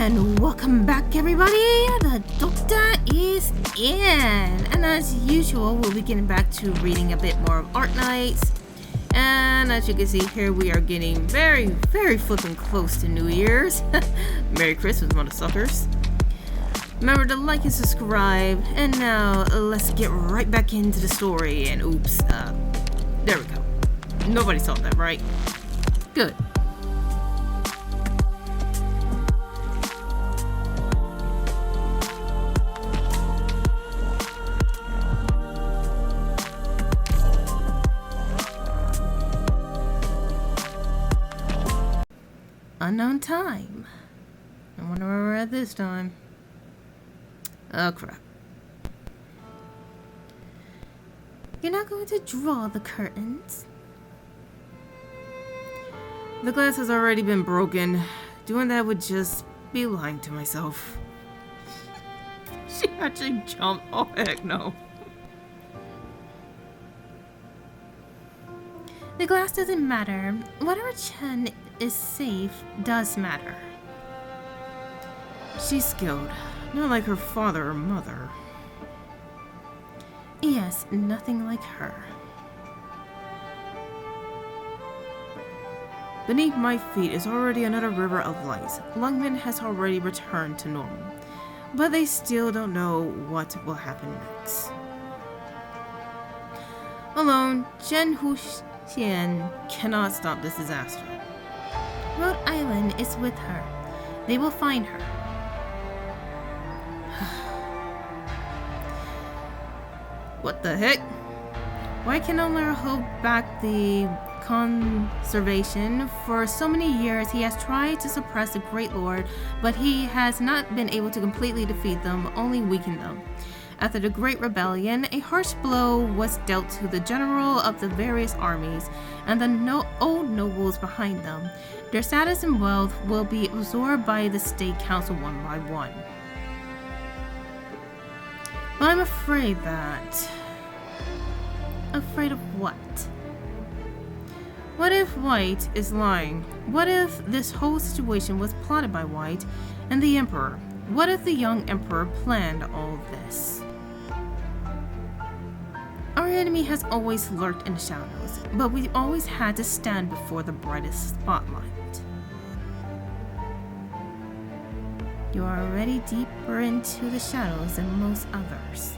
And welcome back, everybody. The Doctor is in. And as usual, we'll be getting back to reading a bit more of Arknights. And as you can see here, we are getting very, very flipping close to New Year's. Merry Christmas, motherfuckers. Remember to like and subscribe. And now, let's get right back into the story. And oops, there we go. Nobody saw that, right? Good. Unknown time. I wonder where we're at this time. Oh crap. You're not going to draw the curtains? The glass has already been broken. Doing that would just be lying to myself. She actually jumped. Oh heck no. The glass doesn't matter. Whatever Chen is safe does matter. She's skilled, not like her father or mother. Yes, nothing like her. Beneath my feet is already another river of light. Lungmen has already returned to normal, but they still don't know what will happen next. Alone, Chen Huxian cannot stop this disaster. Rhode Island is with her. They will find her. What the heck? Why can Omer hold back the conservation? For so many years he has tried to suppress the Great Lord, but he has not been able to completely defeat them, only weaken them. After the Great Rebellion, a harsh blow was dealt to the general of the various armies and the old nobles behind them. Their status and wealth will be absorbed by the State Council one by one. But I'm afraid that... Afraid of what? What if White is lying? What if this whole situation was plotted by White and the Emperor? What if the young Emperor planned all this? Our enemy has always lurked in the shadows, but we always had to stand before the brightest spotlight. You are already deeper into the shadows than most others.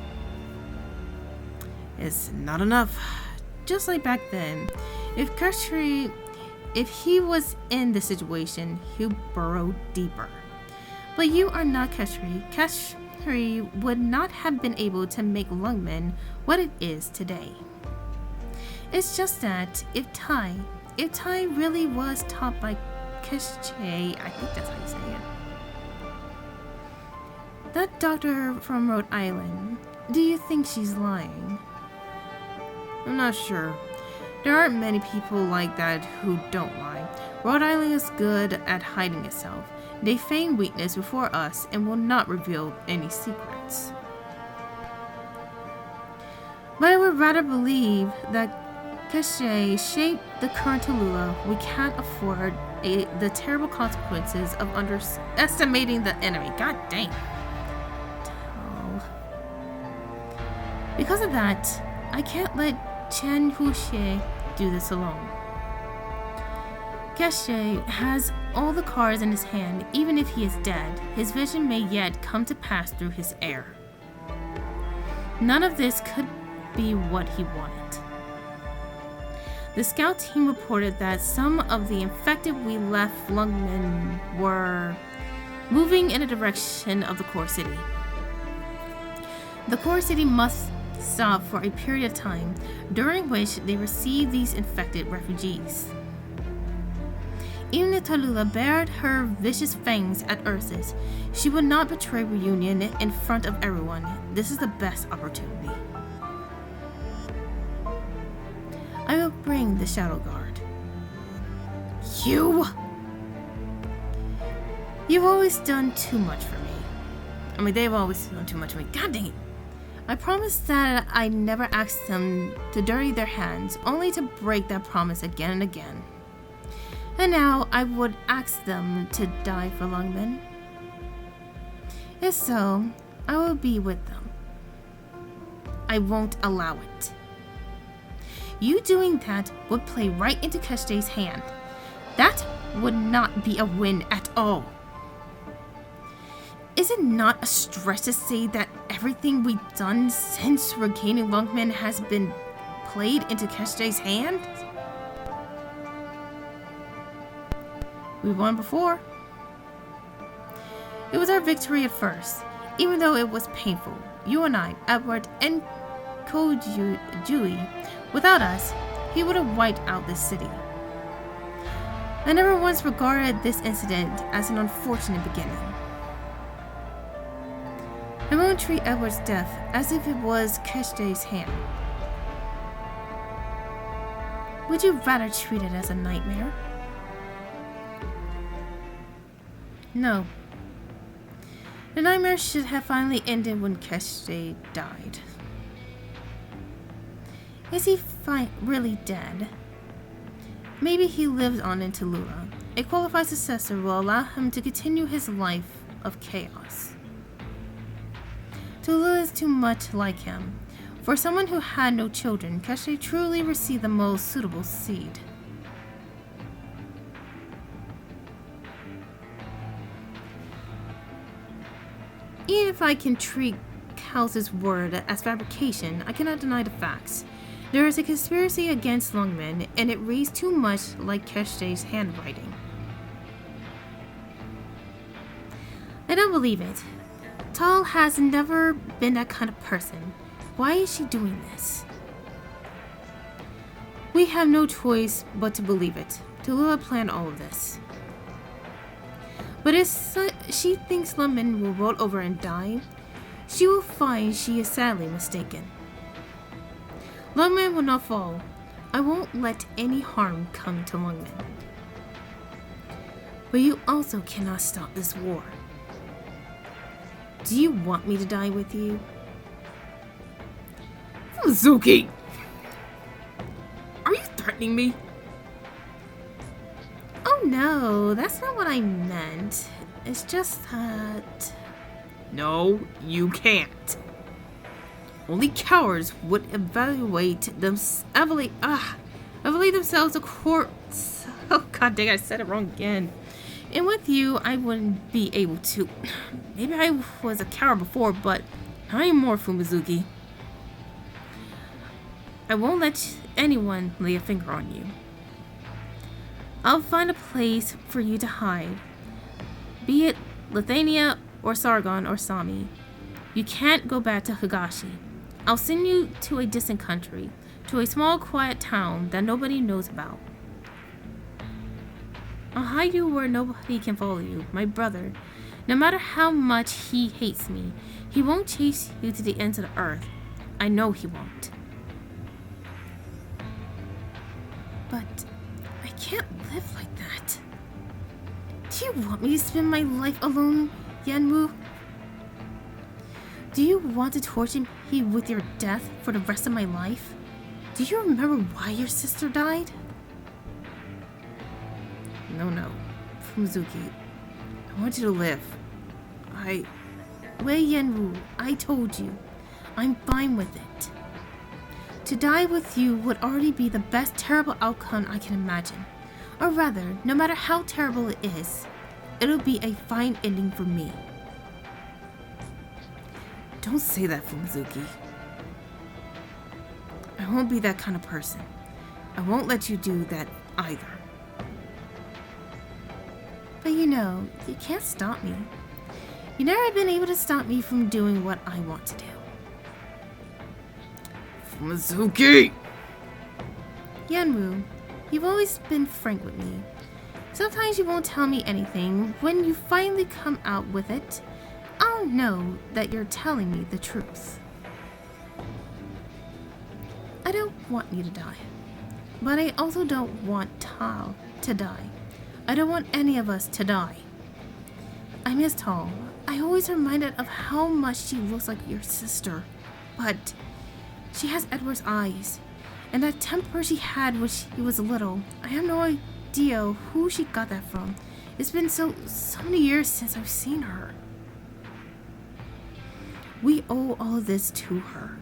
It's not enough. Just like back then, if he was in this situation, he'd burrow deeper. But you are not Keshri. Keshri would not have been able to make Lungmen what it is today. It's just that if Tai really was taught by Keshri, I think that's how you say it. That doctor from Rhode Island, do you think she's lying? I'm not sure. There aren't many people like that who don't lie. Rhode Island is good at hiding itself. They feign weakness before us and will not reveal any secrets. But I would rather believe that Keshe shaped the current Tallulah. We can't afford the terrible consequences of underestimating the enemy. God dang. Because of that, I can't let Chen Huxie do this alone. Keshe has all the cards in his hand. Even if he is dead, his vision may yet come to pass through his heir. None of this could be what he wanted. The scout team reported that some of the infected we left Lungmen were moving in the direction of the core city. The core city must stop for a period of time, during which they receive these infected refugees. Even if Tallulah bared her vicious fangs at Ursus, she would not betray reunion in front of everyone. This is the best opportunity. I will bring the Shadow Guard. You've always done too much for me. I mean, they've always done too much for me. God dang it. I promised that I never asked them to dirty their hands, only to break that promise again and again. And now I would ask them to die for Lungmen. If so, I will be with them. I won't allow it. You doing that would play right into Keshde's hand. That would not be a win at all. Is it not a stretch to say that everything we've done since regaining Lungmen has been played into Keshde's hand? We won before. It was our victory at first, even though it was painful. You and I, Edward, and Kojui, without us, he would have wiped out this city. I never once regarded this incident as an unfortunate beginning. I won't treat Edward's death as if it was Keshde's hand. Would you rather treat it as a nightmare? No. The nightmare should have finally ended when Keshde died. Is he really dead? Maybe he lives on in Tallulah. A qualified successor will allow him to continue his life of chaos. Tallulah is too much like him. For someone who had no children, Keshde truly received the most suitable seed. Even if I can treat Kal's word as fabrication, I cannot deny the facts. There is a conspiracy against Lungmen, and it reads too much like Keshde's handwriting. I don't believe it. Tal has never been that kind of person. Why is she doing this? We have no choice but to believe it. Tallulah planned all of this. But if she thinks Lungmen will roll over and die, she will find she is sadly mistaken. Lungmen will not fall. I won't let any harm come to Lungmen. But you also cannot stop this war. Do you want me to die with you? Zuki! Are you threatening me? Oh no, that's not what I meant. It's just that... No, you can't. Only cowards would evaluate themselves a corpse. Oh god dang, I said it wrong again. And with you, I wouldn't be able to. Maybe I was a coward before, but I am more, Fumizuki. I won't let anyone lay a finger on you. I'll find a place for you to hide. Be it Lithuania or Sargon or Sami. You can't go back to Higashi. I'll send you to a distant country, to a small quiet town that nobody knows about. I'll hide you where nobody can follow you, my brother. No matter how much he hates me, he won't chase you to the ends of the earth. I know he won't. But I can't live like that. Do you want me to spend my life alone, Yanwu? Do you want to torture me with your death for the rest of my life? Do you remember why your sister died? No. Fumizuki, I want you to live. Wei Yanwu, I told you. I'm fine with it. To die with you would already be the best terrible outcome I can imagine. Or rather, no matter how terrible it is, it'll be a fine ending for me. Don't say that, Fumizuki. I won't be that kind of person. I won't let you do that either. But you know, you can't stop me. You've never been able to stop me from doing what I want to do. Fumizuki! Yanwu, you've always been frank with me. Sometimes you won't tell me anything. When you finally come out with it, I'll know that you're telling me the truth. I don't want you to die. But I also don't want Tal to die. I don't want any of us to die. I miss Tal. I always reminded of how much she looks like your sister. But she has Edward's eyes. And that temper she had when she was little. I have no idea who she got that from. It's been so many years since I've seen her. We owe all of this to her.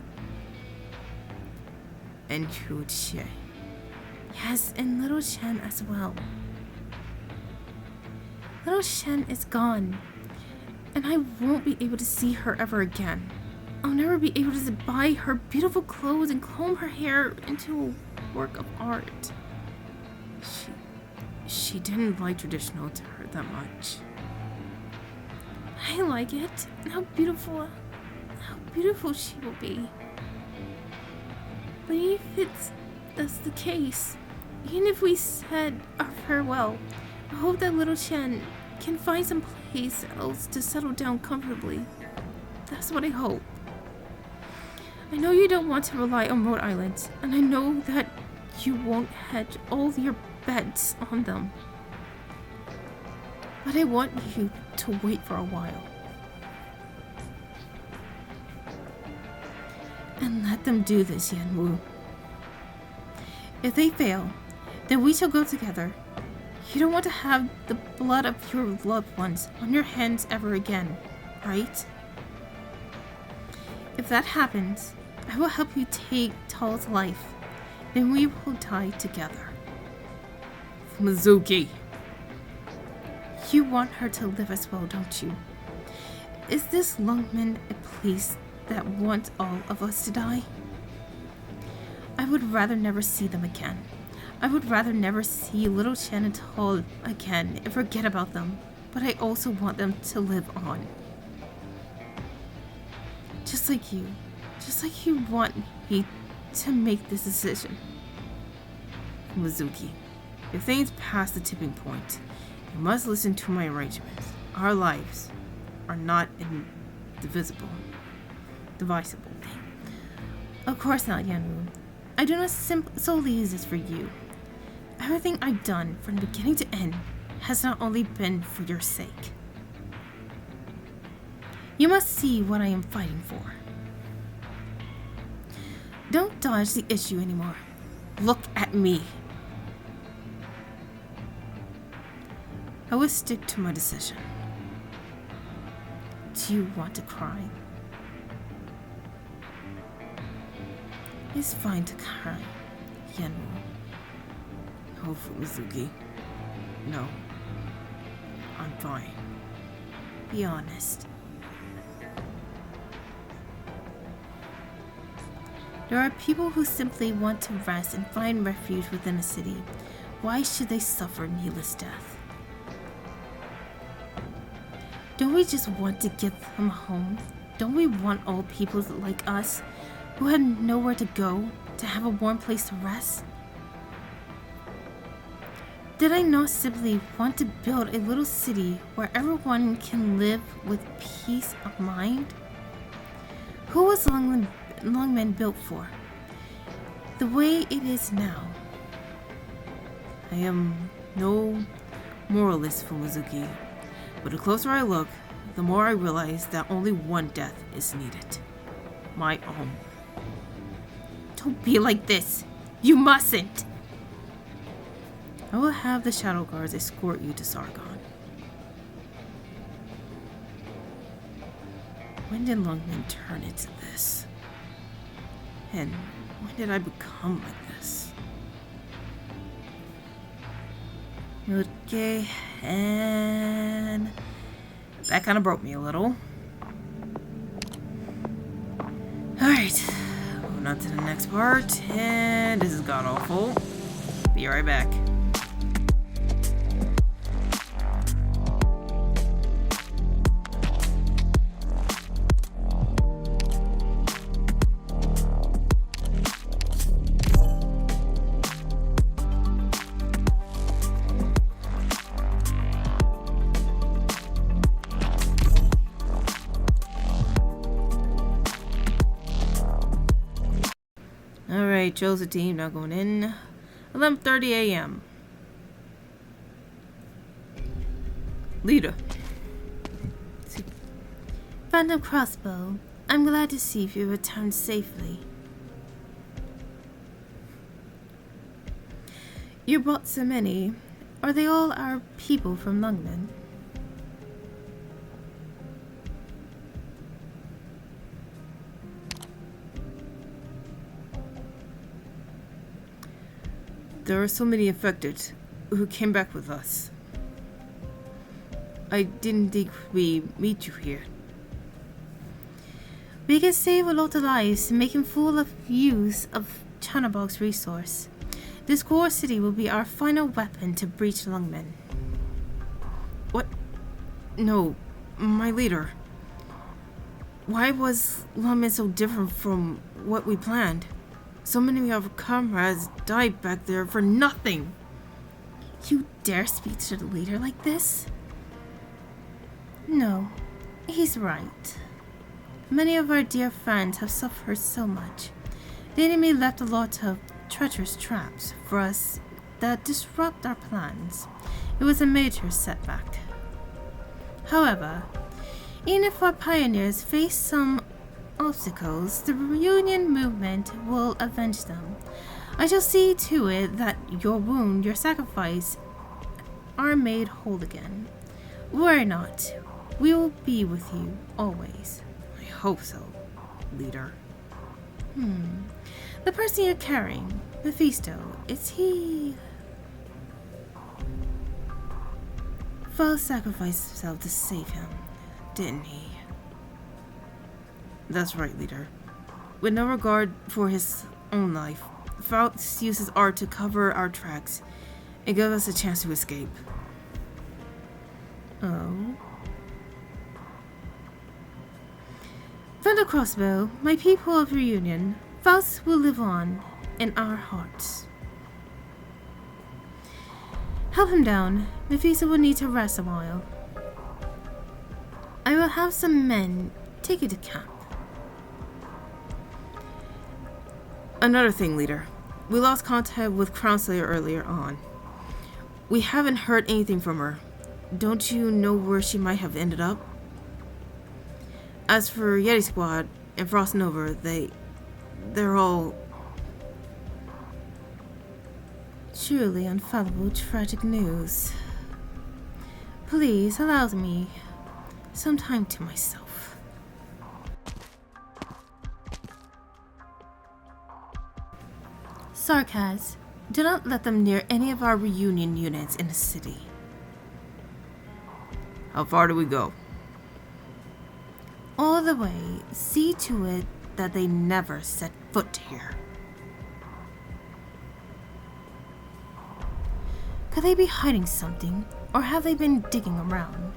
And to Che. Yes, and little Shen as well. Little Shen is gone, and I won't be able to see her ever again. I'll never be able to buy her beautiful clothes and comb her hair into a work of art. She didn't like traditional art that much. I like it. How beautiful she will be. But if that's the case, even if we said our farewell, I hope that little Chen can find some place else to settle down comfortably. That's what I hope. I know you don't want to rely on Rhode Island, and I know that you won't hedge all your bets on them. But I want you to wait for a while. And let them do this, Yanwu. If they fail, then we shall go together. You don't want to have the blood of your loved ones on your hands ever again, right? If that happens, I will help you take Tal's life. Then we will die together. Mizuki. You want her to live as well, don't you? Is this Lungmen a place that wants all of us to die? I would rather never see them again. I would rather never see little Chen and Tal again and forget about them, but I also want them to live on. Just like you want me to make this decision. Mizuki, if things pass the tipping point, you must listen to my arrangements. Our lives are not divisible. Of course not, Yanwu. I do not solely exist for you. Everything I've done from beginning to end has not only been for your sake. You must see what I am fighting for. Don't dodge the issue anymore. Look at me. I will stick to my decision. Do you want to cry? It's fine to cry, Yanwu. Oh, Mizuki. No. I'm fine. Be honest. There are people who simply want to rest and find refuge within a city. Why should they suffer needless death? Don't we just want to give them a home? Don't we want all people like us, who had nowhere to go, to have a warm place to rest? Did I not simply want to build a little city where everyone can live with peace of mind? Who was Lungmen built for? The way it is now. I am no moralist, Fumizuki, but the closer I look, the more I realize that only one death is needed. My own. Don't be like this. You mustn't. I will have the Shadow Guards escort you to Sargon. When did Lungmen turn into this? And when did I become like this? Okay, and that kind of broke me a little. Alright, moving on to the next part, and this is god awful. Be right back. Alright, chose the team, now going in. 11:30 a.m. Leader. Phantom Crossbow, I'm glad to see you returned safely. You brought so many. Are they all our people from Lungmen? There are so many infected who came back with us. I didn't think we'd meet you here. We can save a lot of lives making full use of Chanabog's resource. This core city will be our final weapon to breach Lungmen. What? No, my leader. Why was Lungmen so different from what we planned? So many of our comrades died back there for nothing. You dare speak to the leader like this? No, he's right. Many of our dear friends have suffered so much. The enemy left a lot of treacherous traps for us that disrupt our plans. It was a major setback. However, even if our pioneers face some obstacles, the reunion movement will avenge them. I shall see to it that your wound, your sacrifice, are made whole again. Worry not. We will be with you always. I hope so, leader. The person you're carrying, Mephisto, is he... Faust sacrificed himself to save him, didn't he? That's right, leader. With no regard for his own life, Faust uses art to cover our tracks and give us a chance to escape. Oh? Thunder Crossbow, my people of reunion, Faust will live on in our hearts. Help him down. Mephisto will need to rest a while. I will have some men take you to camp. Another thing, leader. We lost contact with Crownslayer earlier on. We haven't heard anything from her. Don't you know where she might have ended up? As for Yeti Squad and Frost Nova, they're all... Truly unfathomable tragic news. Please allow me some time to myself. Sarkaz, do not let them near any of our reunion units in the city. How far do we go? All the way. See to it that they never set foot here. Could they be hiding something, or have they been digging around?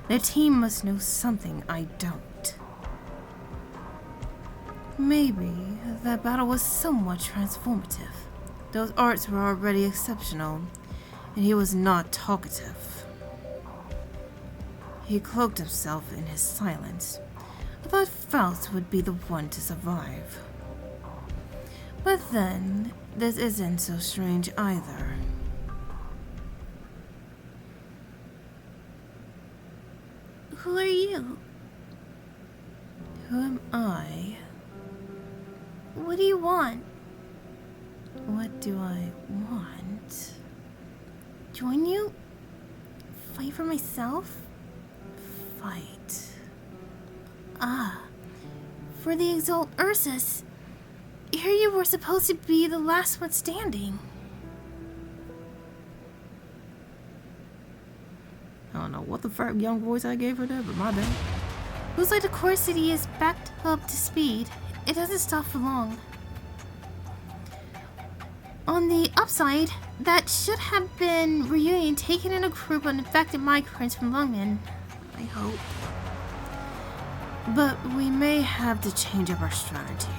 Their team must know something I don't. Maybe that battle was somewhat transformative. Those arts were already exceptional, and he was not talkative. He cloaked himself in his silence. I thought Faust would be the one to survive. But then, this isn't so strange either. Who are you? Who am I? What do you want? What do I want? Join you? Fight for myself? Fight. Ah, for the Exalt Ursus. Here you were supposed to be the last one standing. I don't know what the fuck young voice I gave her there, but my bad. Looks like the core city is backed up to speed. It doesn't stop for long. On the upside, that should have been reunion taken in a group of infected migrants from Lungmen. I hope. But we may have to change up our strategy.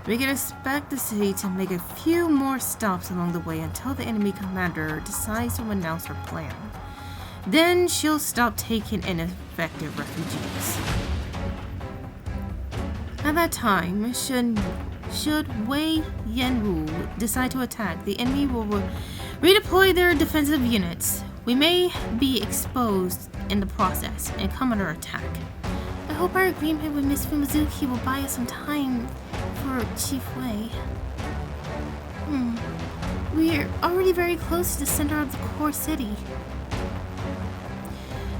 We can expect the city to make a few more stops along the way until the enemy commander decides to announce her plan. Then she'll stop taking in infected refugees. At that time, should Wei Yanwu decide to attack, the enemy will redeploy their defensive units. We may be exposed in the process and come under attack. I hope our agreement with Miss Fumizuki will buy us some time for Chief Wei. We're already very close to the center of the core city.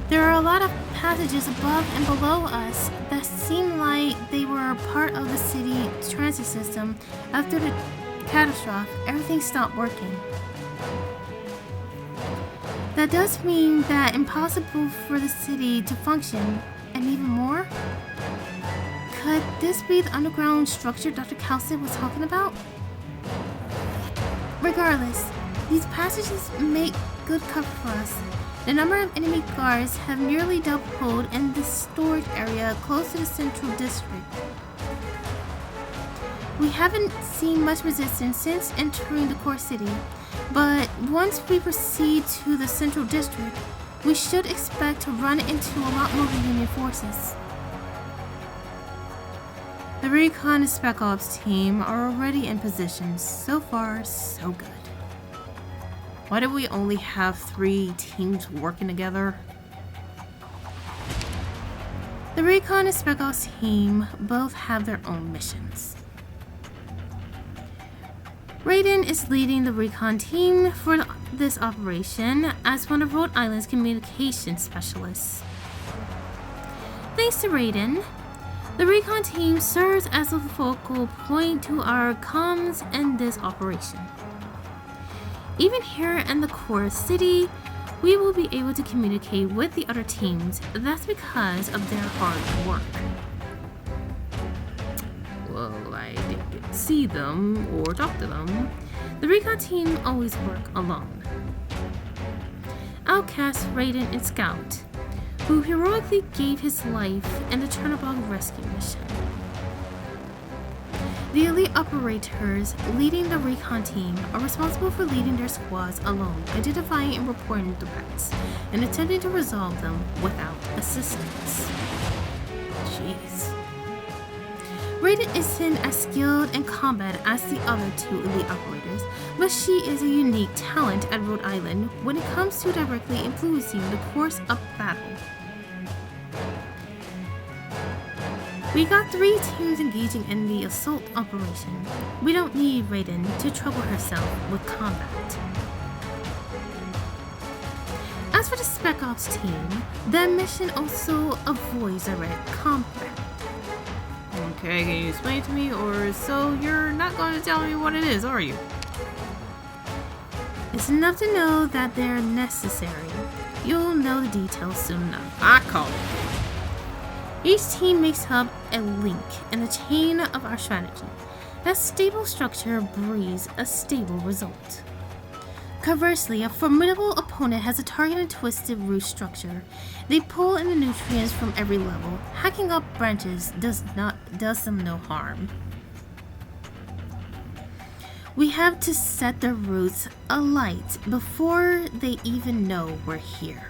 There are a lot of passages above and below us that seem like they were part of the city transit system after the catastrophe, everything stopped working. That does mean that impossible for the city to function, and even more? Could this be the underground structure Dr. Calcit was talking about? Regardless, these passages make good cover for us. The number of enemy guards have nearly doubled in this storage area close to the central district. We haven't seen much resistance since entering the core city, but once we proceed to the central district, we should expect to run into a lot more Union forces. The Recon and Spec Ops team are already in position. So far, so good. Why do we only have 3 teams working together? The Recon and Spec Ops team both have their own missions. Raiden is leading the Recon team for this operation as one of Rhode Island's communication specialists. Thanks to Raiden, the Recon team serves as a focal point to our comms in this operation. Even here in the core city, we will be able to communicate with the other teams. That's because of their hard work. Well, I didn't get to see them or talk to them. The Recon team always work alone. Outcast, Raiden, and Scout, who heroically gave his life in the Chernobog rescue mission. The elite operators leading the Recon team are responsible for leading their squads alone, identifying and reporting threats, and attempting to resolve them without assistance. Jeez. Raiden isn't as skilled in combat as the other 2 elite operators, but she is a unique talent at Rhode Island when it comes to directly influencing the course of battle. We got 3 teams engaging in the assault operation. We don't need Raiden to trouble herself with combat. As for the Spec Ops team, their mission also avoids direct combat. Okay, can you explain it to me, or so you're not going to tell me what it is, are you? It's enough to know that they're necessary. You'll know the details soon enough. I call it. Each team makes up a link in the chain of our strategy. That stable structure breeds a stable result. Conversely, a formidable opponent has a targeted twisted root structure. They pull in the nutrients from every level. Hacking up branches does them no harm. We have to set their roots alight before they even know we're here.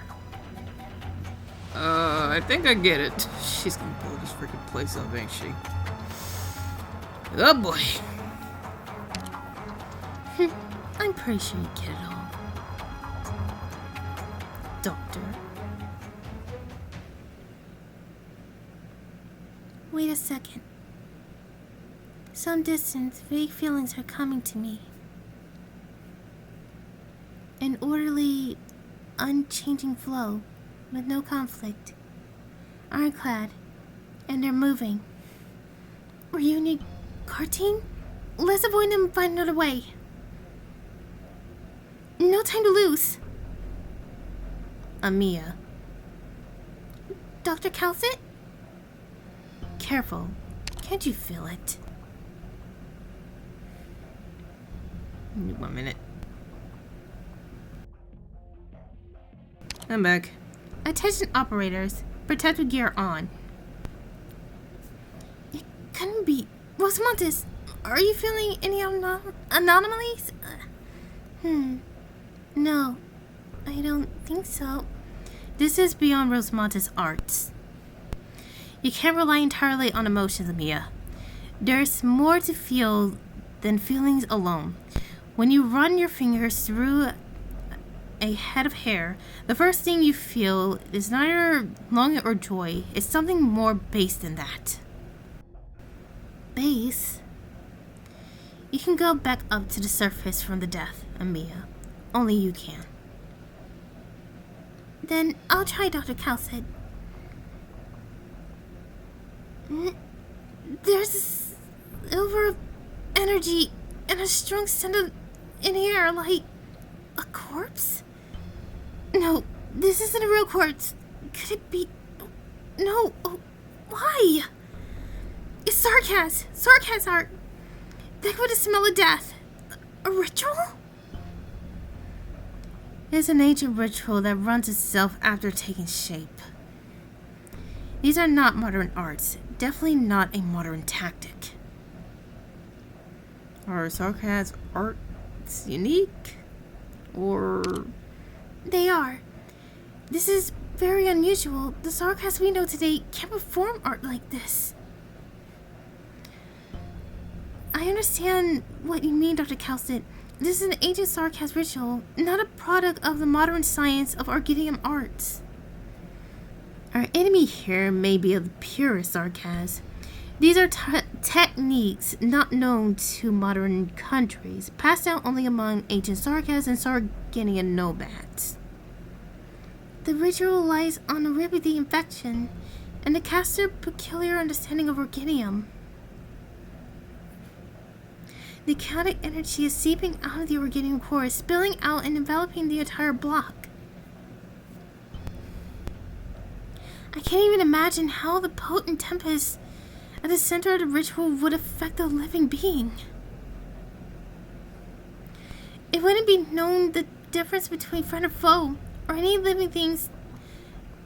I think I get it. She's gonna blow this freaking place up, ain't she? Oh boy. I'm pretty sure you get it all. Doctor. Wait a second. Some distance, vague feelings are coming to me. An orderly, unchanging flow, with no conflict. Ironclad, and they're moving. Reunion car team? Let's avoid them and find another way. No time to lose. Amia. Dr. Calcit? Careful. Can't you feel it? 1 minute. I'm back. Attention operators. Protective gear on. It couldn't be. Rosamontes, are you feeling any anomalies? No, I don't think so. This is beyond Rosamontes' arts. You can't rely entirely on emotions, Amia. There's more to feel than feelings alone. When you run your fingers through a head of hair, the first thing you feel is neither longing or joy. It's something more base than that. Base? You can go back up to the surface from the death, Amia. Only you can. Then I'll try, Dr. Calcit. There's a silver of energy and a strong scent in the air, like a corpse? No, this isn't a real corpse. Could it be? No. Oh, why? It's Sarkaz. Sarkaz art. That would smell of death. A ritual? It's an ancient ritual that runs itself after taking shape. These are not modern arts. Definitely not a modern tactic. Are Sarkaz arts unique? Or... They are. This is very unusual. The Sarkaz we know today can't perform art like this. I understand what you mean, Dr. Calcit. This is an ancient Sarkaz ritual, not a product of the modern science of Arginium arts. Our enemy here may be of the purest Sarkaz. These are techniques not known to modern countries, passed down only among ancient Sarkaz and Sarginian nomads. The ritual relies on a remedy infection and the caster's peculiar understanding of Arginium. The chaotic energy is seeping out of the Arginium core, spilling out and enveloping the entire block. I can't even imagine how the potent tempest at the center of the ritual would affect a living being. It wouldn't be known the difference between friend and foe, or any living things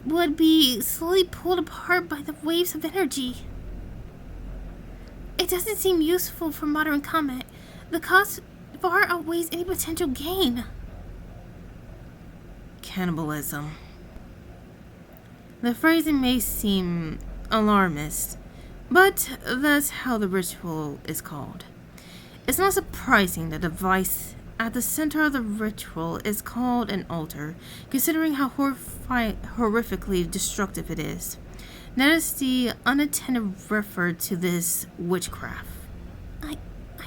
would be slowly pulled apart by the waves of energy. It doesn't seem useful for modern combat. The cost far outweighs any potential gain. Cannibalism. The phrasing may seem alarmist, but that's how the ritual is called. It's not surprising that the device at the center of the ritual is called an altar, considering how horrifically destructive it is. Notice the unattended referred to this witchcraft. I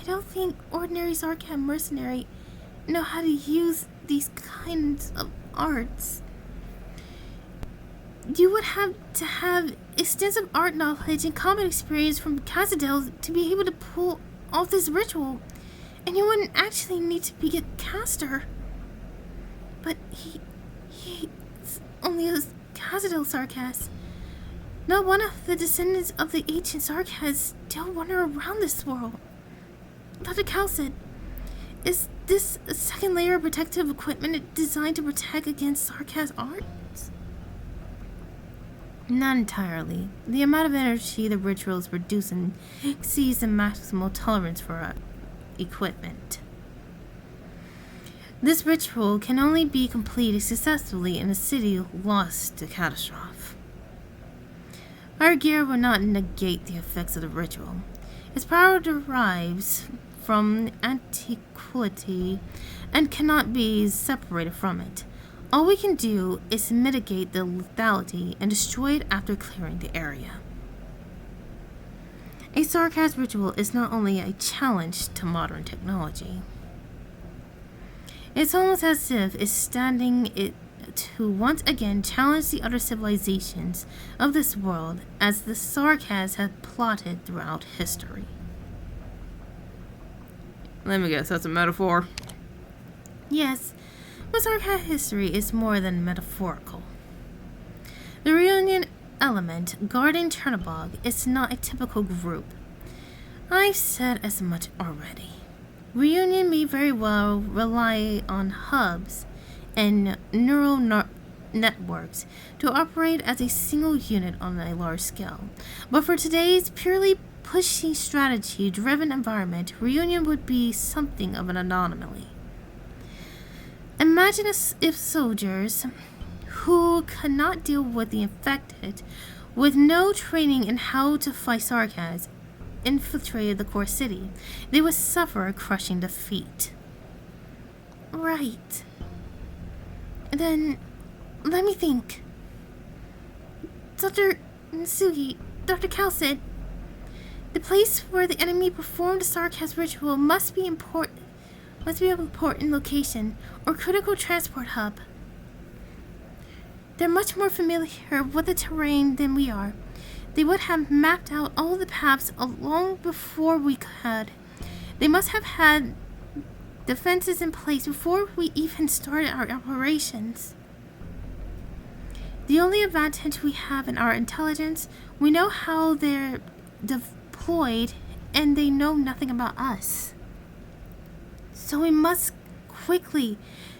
don't think ordinary Sarkaz mercenary know how to use these kinds of arts. You would have to have extensive art knowledge and combat experience from Cazadel to be able to pull off this ritual, and you wouldn't actually need to be a caster. But he's only a Cazadel Sarkaz. Not one of the descendants of the ancient Sarkaz still wander around this world. Dr. Calcit, is this a second layer of protective equipment designed to protect against Sarkaz arts? Not entirely. The amount of energy the ritual is producing exceeds the maximal tolerance for equipment. This ritual can only be completed successfully in a city lost to catastrophe. Our gear will not negate the effects of the ritual. Its power derives from antiquity and cannot be separated from it. All we can do is mitigate the lethality and destroy it after clearing the area. A Sarkaz ritual is not only a challenge to modern technology. It's almost as if it's standing it to once again challenge the other civilizations of this world as the Sarkaz have plotted throughout history. Let me guess, that's a metaphor. Yes, but Sarkaz history is more than metaphorical. The reunion element guarding Chernobog is not a typical group. I've said as much already. Reunion may very well rely on hubs and neural networks to operate as a single unit on a large scale. But for today's purely pushy strategy-driven environment, Reunion would be something of an anomaly. Imagine if soldiers who could not deal with the infected, with no training in how to fight Sarkaz, infiltrated the core city. They would suffer a crushing defeat. Right. Then, let me think. Dr. Nsugi, Dr. Calcit, the place where the enemy performed the Sarkaz ritual must be an important location or critical transport hub. They're much more familiar with the terrain than we are. They would have mapped out all the paths long before we could. They must have had defenses in place before we even started our operations. The only advantage we have in our intelligence, we know how they're deployed, and they know nothing about us. So we must move quickly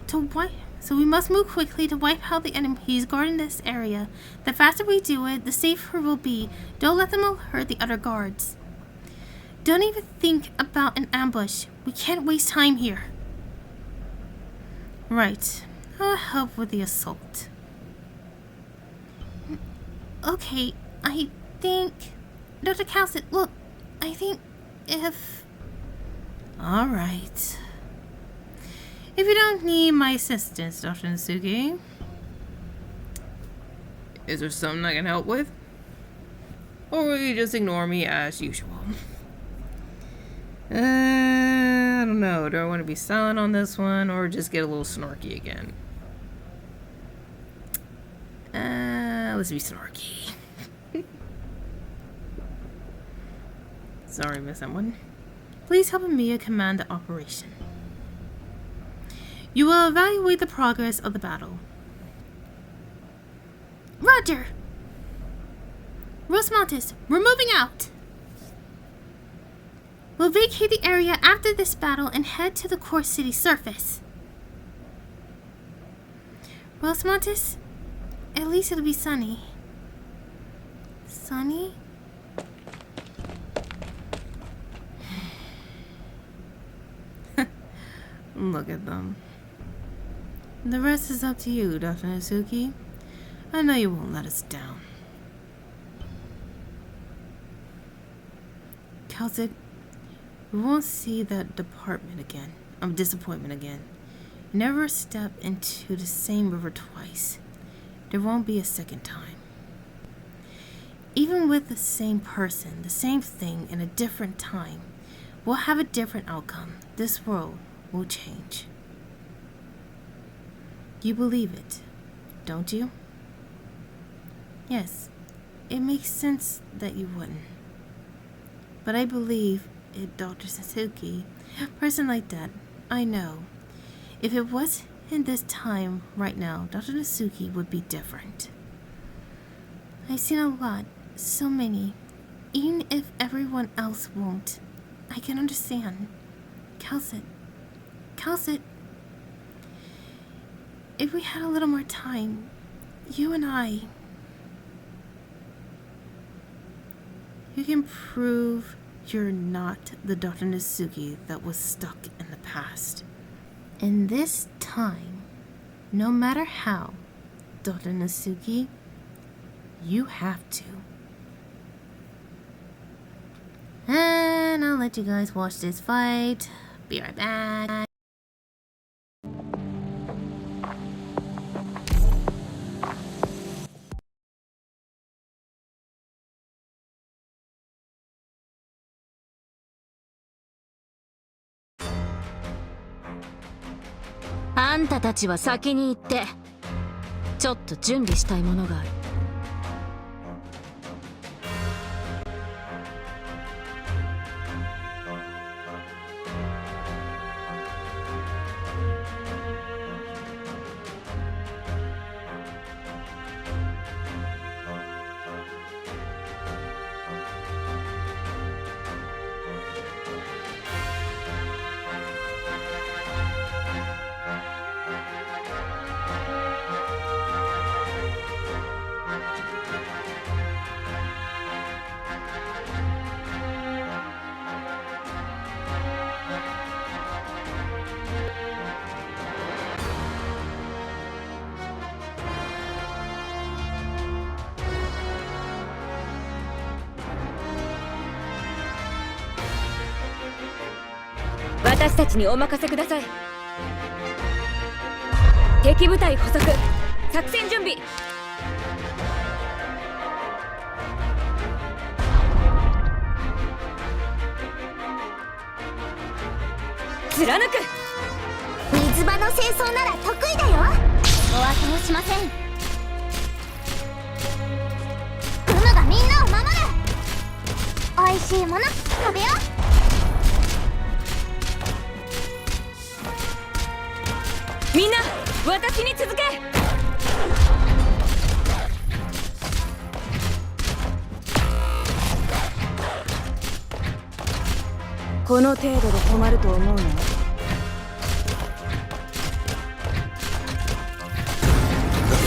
to wipe out the enemies guarding this area. The faster we do it, the safer we'll be. Don't let them alert the other guards. Don't even think about an ambush. We can't waste time here. Right. I'll help with the assault. Okay, I think... Dr. Cowsett, look. I think if... Alright. If you don't need my assistance, Dr. Natsuki. Is there something I can help with? Or will you just ignore me as usual? I don't know. Do I want to be silent on this one or just get a little snarky again? Let's be snarky. Sorry, Miss Someone. Please help Mia command the operation. You will evaluate the progress of the battle. Roger! Rosmontis, we're moving out! We'll vacate the area after this battle and head to the core city surface. Rosmontis, at least it'll be sunny. Sunny? Look at them. The rest is up to you, Dr. Natsuki. I know you won't let us down. Cowsett, we won't see that disappointment again. Never step into the same river twice. There won't be a second time. Even with the same person, the same thing, in a different time, we'll have a different outcome. This world will change. You believe it, don't you? Yes, it makes sense that you wouldn't. But I believe it, Dr. Satsuki. A person like that, I know. If it was in this time right now, Dr. Natsuki would be different. I've seen a lot, so many. Even if everyone else won't, I can understand. Cowsett, if we had a little more time, you and I, you can prove you're not the Dr. Natsuki that was stuck in the past. In this time, no matter how, Dr. Natsuki, you have to. And I'll let you guys watch this fight. Be right back.あんたたちは先に行って。ちょっと準備したいものがある。私たちにお任せください。敵部隊捕捉、作戦準備。貫く。水場の清掃なら得意だよ。お後をしません。クムがみんなを守る。おいしいもの食べよう。みんな私に続け。この程度で止まると思うの？ The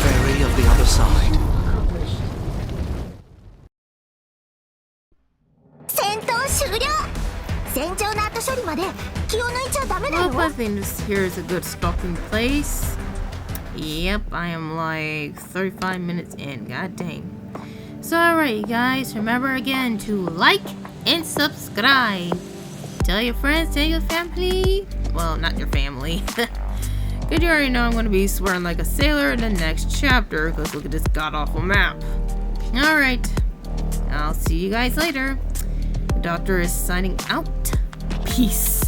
fairy of the other side. 戦闘終了。戦場の後処理まで気を抜いちゃダメだよ。 Well, I think this here is a good stopping place. Yep, I am like 35 minutes in. God dang. So, alright, you guys, remember again to like and subscribe. Tell your friends, tell your family. Well, not your family. Because you already know I'm going to be swearing like a sailor in the next chapter. Because look at this god-awful map. Alright. I'll see you guys later. The doctor is signing out. Peace.